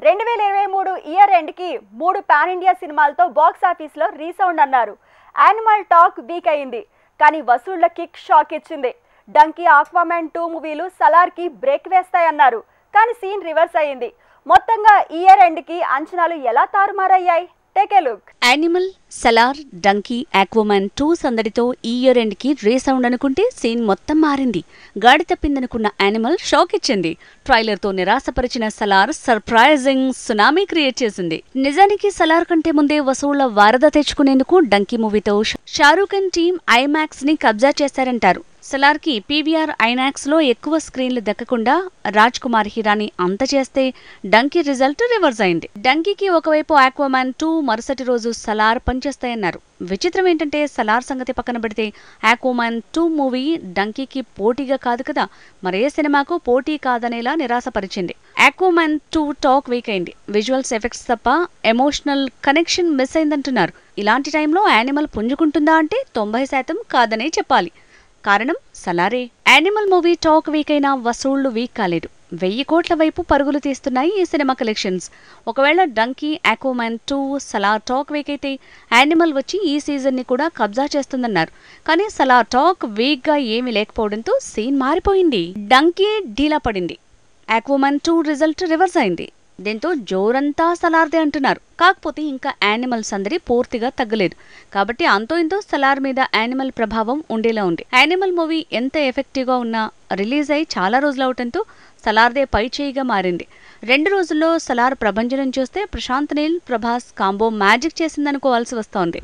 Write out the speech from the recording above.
2023 year end కి 3 pan India సినిమాలతో box office లో రీసౌండ్ అన్నారు. యానిమల్ టాక్ వీక్ అయింది, కానీ వసూళ్ల కిక్ షాక్ ఇచ్చింది. డంకీ, ఆక్వామ్యాన్ 2 మూవీలు సలార్ కి బ్రేక్ వేస్తాయన్నారు, కానీ సీన్ రివర్స్ అయింది. మొత్తంగా ఇయర్ ఎండ్ కి అంచనాలు ఎలా తారుమారయ్యాయి? Take a look. Animal, Salaar, Dunki, Aquaman 2 సందడితో ఈ ఇయర్ ఎండ్ కి రీసౌండ్ అనుకుంటే సీన్ మొత్తం మారింది. గాడి తప్పిందనుకున్న యానిమల్ షాక్ ఇచ్చింది. ట్రైలర్ తో నిరాశపరిచిన సలార్ సర్ప్రైజింగ్ సునామీ క్రియేట్ చేసింది. నిజానికి సలార్ కంటే ముందే వసూళ్ల వరద తెచ్చుకునేందుకు డంకీ మూవీతో షారూఖ్ ఖాన్ టీం ఐమాక్స్ ని కబ్జా చేశారంటారు. సలార్ కి పీవీఆర్ ఐనాక్స్ లో ఎక్కువ స్క్రీన్లు దక్కకుండా రాజ్ కుమార్ హిరాని అంత చేస్తే డంకీ రిజల్ట్ రివర్స్ అయింది. డంకీకి ఒకవైపు ఆక్వామ్యాన్ 2, మరుసటి రోజు సలార్ పనిచేస్తాయన్నారు. విచిత్రం ఏంటంటే సలార్ సంగతి పక్కన పెడితే ఆక్వామ్యాన్ 2 మూవీ డంకీకి పోటీగా కాదు కదా, మరే సినిమాకు పోటీ కాదనేలా నిరాశపరిచింది. ఆక్వామ్యాన్ 2 టాక్ వీక్ అయింది. విజువల్స్ ఎఫెక్ట్స్ తప్ప ఎమోషనల్ కనెక్షన్ మిస్ అయిందంటున్నారు. ఇలాంటి టైంలో యానిమల్ పుంజుకుంటుందా అంటే 90% కాదనే చెప్పాలి. కారణం సలారే. యానిమల్ మూవీ టాక్ వీక్ అయినా వసూళ్లు వీక్ కాలేదు. 1000 కోట్ల వైపు పరుగులు తీస్తున్నాయి ఈ సినిమా కలెక్షన్స్. ఒకవేళ donkey, Aquaman 2, Salaar talk week అయితే యానిమల్ వచ్చి ఈ సీజన్ ని కూడా కబ్జా చేస్తుందన్నారు. కానీ సలార్ టాక్ వీక్ గా ఏమీ లేకపోవడంతో సీన్ మారిపోయింది. డంకీ ఢీలా పడింది. ఆక్వామ్యాన్ 2 రిజల్ట్ రివర్స్ అయింది. దీంతో జోరంతా సలార్దే అంటున్నారు. కాకపోతే ఇంకా యానిమల్ సందడి పూర్తిగా తగ్గలేదు. కాబట్టి అంతో ఇంతో సలార్ మీద యానిమల్ ప్రభావం ఉండేలా ఉంది. యానిమల్ మూవీ ఎంత ఎఫెక్టివ్ గా ఉన్నా రిలీజ్ అయి చాలా రోజులు అవటంతో సలార్దే పై చేయిగా మారింది. 2 రోజుల్లో సలార్ ప్రభంజనం చూస్తే ప్రశాంత్ నీల్, ప్రభాస్ కాంబో మ్యాజిక్ చేసిందనుకోవాల్సి వస్తోంది.